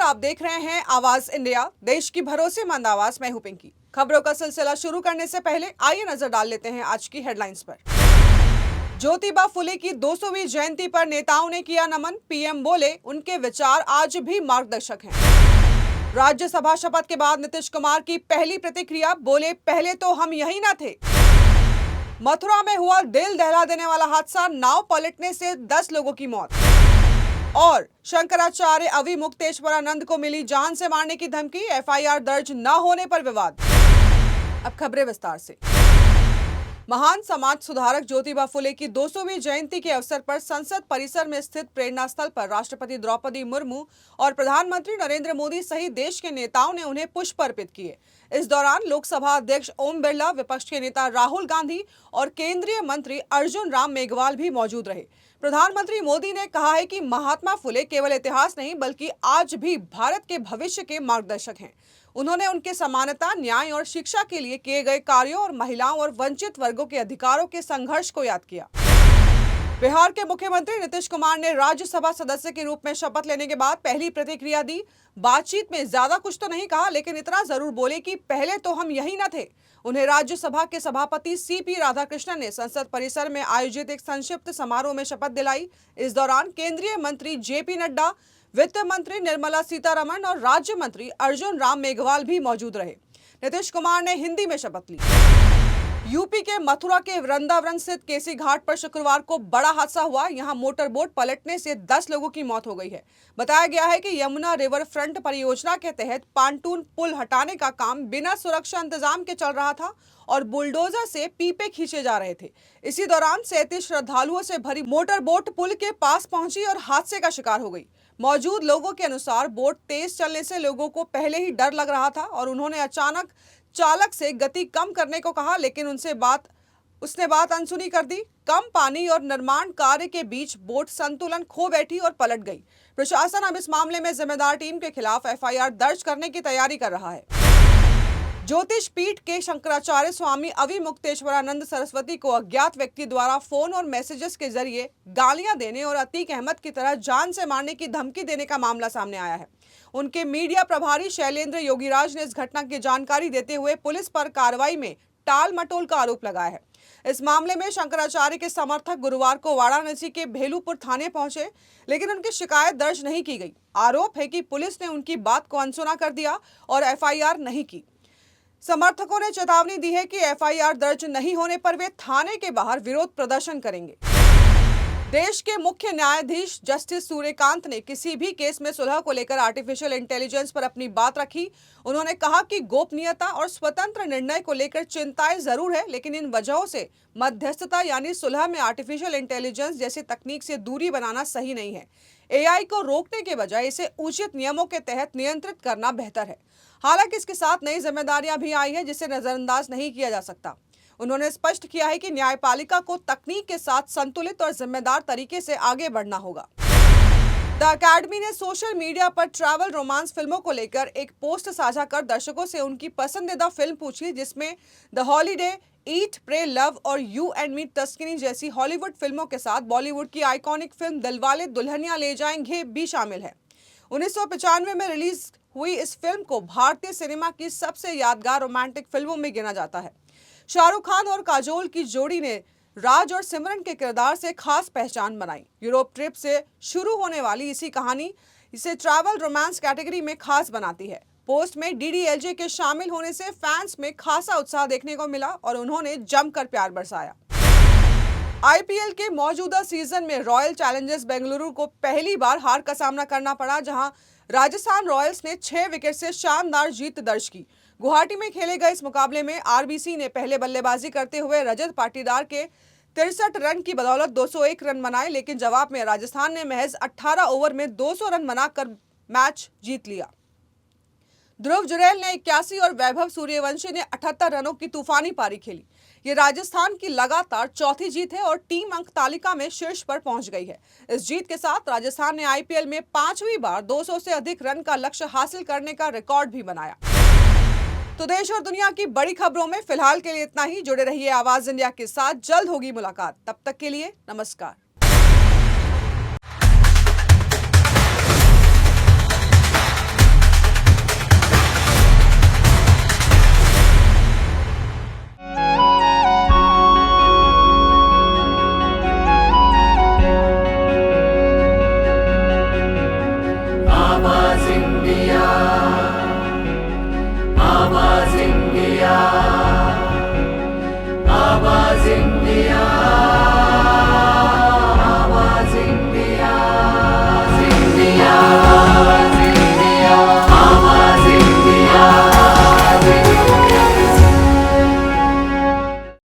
आप देख रहे हैं आवाज इंडिया, देश की भरोसेमंद आवाज। मैं हूं पिंकी। खबरों का सिलसिला शुरू करने से पहले आइए नजर डाल लेते हैं आज की हेडलाइंस पर। ज्योतिबा फुले की 200वीं जयंती पर नेताओं ने किया नमन। पीएम बोले उनके विचार आज भी मार्गदर्शक हैं। राज्यसभा शपथ के बाद नीतीश कुमार की पहली प्रतिक्रिया, बोले पहले तो हम यही न थे। मथुरा में हुआ दिल दहला देने वाला हादसा, नाव पलटने से 10 लोगों की मौत। और शंकराचार्य अविमुक्तेश्वरानंद को मिली जान से मारने की धमकी, एफआईआर दर्ज न होने पर विवाद। अब खबरें विस्तार से। महान समाज सुधारक ज्योतिबा फुले की 200वीं जयंती के अवसर पर संसद परिसर में स्थित प्रेरणा स्थल पर राष्ट्रपति द्रौपदी मुर्मू और प्रधानमंत्री नरेंद्र मोदी सहित देश के नेताओं ने उन्हें पुष्प अर्पित किए। इस दौरान लोकसभा अध्यक्ष ओम बिरला, विपक्ष के नेता राहुल गांधी और केंद्रीय मंत्री अर्जुन राम मेघवाल भी मौजूद रहे। प्रधानमंत्री मोदी ने कहा है कि महात्मा फुले केवल इतिहास नहीं बल्कि आज भी भारत के भविष्य के मार्गदर्शक हैं। उन्होंने उनके समानता, न्याय और शिक्षा के लिए किए गए कार्यों और महिलाओं और वंचित वर्गों के अधिकारों के संघर्ष को याद किया। बिहार के मुख्यमंत्री नीतीश कुमार ने राज्यसभा सदस्य के रूप में शपथ लेने के बाद पहली प्रतिक्रिया दी। बातचीत में ज्यादा कुछ तो नहीं कहा, लेकिन इतना जरूर बोले कि पहले तो हम यही न थे। उन्हें राज्यसभा के सभापति सीपी राधाकृष्णन ने संसद परिसर में आयोजित एक संक्षिप्त समारोह में शपथ दिलाई। इस दौरान केंद्रीय मंत्री जेपी नड्डा, वित्त मंत्री निर्मला सीतारमण और राज्य मंत्री अर्जुन राम मेघवाल भी मौजूद रहे। नीतीश कुमार ने हिंदी में शपथ ली। यूपी के मथुरा के वृंदावन स्थित केसी घाट पर शुक्रवार को बड़ा हादसा हुआ। यहां मोटर बोट पलटने से 10 लोगों की मौत हो गई है। बताया गया है कि यमुना रिवर फ्रंट परियोजना के तहत पांटून पुल हटाने का काम बिना सुरक्षा इंतजाम के चल रहा था और बुलडोजर से पीपे खींचे जा रहे थे। इसी दौरान 37 श्रद्धालुओं से भरी मोटर बोट पुल के पास पहुंची और हादसे का शिकार हो गई। मौजूद लोगों के अनुसार बोट तेज चलने से लोगों को पहले ही डर लग रहा था और उन्होंने अचानक चालक से गति कम करने को कहा, लेकिन उसने बात अनसुनी कर दी। कम पानी और निर्माण कार्य के बीच बोट संतुलन खो बैठी और पलट गई। प्रशासन अब इस मामले में जिम्मेदार टीम के खिलाफ एफआईआर दर्ज करने की तैयारी कर रहा है। ज्योतिष पीठ के शंकराचार्य स्वामी अविमुक्तेश्वरानंद सरस्वती को अज्ञात व्यक्ति द्वारा फोन और मैसेजेस के जरिए गालियां देने और अतीक अहमद की तरह जान से मारने की धमकी देने का मामला सामने आया है। उनके मीडिया प्रभारी शैलेंद्र योगीराज ने इस घटना की जानकारी देते हुए पुलिस पर कार्रवाई में टाल मटोल का आरोप लगाया है। इस मामले में शंकराचार्य के समर्थक गुरुवार को वाराणसी के भेलूपुर थाने पहुंचे, लेकिन उनकी शिकायत दर्ज नहीं की गई। आरोप है कि पुलिस ने उनकी बात को अनसुना कर दिया और एफआईआर नहीं की। समर्थकों ने चेतावनी दी है कि एफआईआर दर्ज नहीं होने पर वे थाने के बाहर विरोध प्रदर्शन करेंगे। देश के मुख्य न्यायाधीश जस्टिस सूर्यकांत ने किसी भी केस में सुलह को लेकर आर्टिफिशियल इंटेलिजेंस पर अपनी बात रखी। उन्होंने कहा कि गोपनीयता और स्वतंत्र निर्णय को लेकर चिंताएं जरूर है, लेकिन इन वजहों से मध्यस्थता यानी सुलह में आर्टिफिशियल इंटेलिजेंस जैसी तकनीक से दूरी बनाना सही नहीं है। एआई को रोकने के बजाय इसे उचित नियमों के तहत नियंत्रित करना बेहतर है। हालांकि इसके साथ नई जिम्मेदारियां भी आई है जिसे नजरअंदाज नहीं किया जा सकता। उन्होंने स्पष्ट किया है कि न्यायपालिका को तकनीक के साथ संतुलित और जिम्मेदार तरीके से आगे बढ़ना होगा। द अकेडमी ने सोशल मीडिया पर ट्रैवल रोमांस फिल्मों को लेकर एक पोस्ट साझा कर दर्शकों से उनकी पसंदीदा फिल्म पूछी, जिसमें the holiday, eat pray love और यू एंड मी टस्कनी जैसी हॉलीवुड फिल्मों के साथ बॉलीवुड की आइकॉनिक फिल्म दिलवाले दुल्हनिया ले जाएंगे भी शामिल है। 1995 में रिलीज हुई इस फिल्म को भारतीय सिनेमा की सबसे यादगार रोमांटिक फिल्मों में गिना जाता है। शाहरुख खान और काजोल की जोड़ी ने राज और सिमरन के किरदार से खास पहचान बनाई। यूरोप ट्रिप से शुरू होने वाली इसी कहानी इसे ट्रैवल रोमांस कैटेगरी में खास बनाती है। पोस्ट में डीडीएलजे के शामिल होने से फैंस में खासा उत्साह देखने को मिला और उन्होंने जमकर प्यार बरसाया। आईपीएल के मौजूदा सीजन में रॉयल चैलेंजर्स बेंगलुरु को पहली बार हार का सामना करना पड़ा, जहां राजस्थान रॉयल्स ने 6 विकेट से शानदार जीत दर्ज की। गुवाहाटी में खेले गए इस मुकाबले में आरबीसी ने पहले बल्लेबाजी करते हुए रजत पाटीदार के 63 रन की बदौलत 201 रन बनाए, लेकिन जवाब में राजस्थान ने महज 18 ओवर में 200 रन बनाकर मैच जीत लिया। ध्रुव जुरैल ने 81 और वैभव सूर्यवंशी ने 78 रनों की तूफानी पारी खेली। ये राजस्थान की लगातार चौथी जीत है और टीम अंक तालिका में शीर्ष पर पहुंच गई है। इस जीत के साथ राजस्थान ने आईपीएल में 5वीं बार 200 से अधिक रन का लक्ष्य हासिल करने का रिकॉर्ड भी बनाया। तो देश और दुनिया की बड़ी खबरों में फिलहाल के लिए इतना ही। जुड़े रहिए आवाज इंडिया के साथ, जल्द होगी मुलाकात। तब तक के लिए नमस्कार।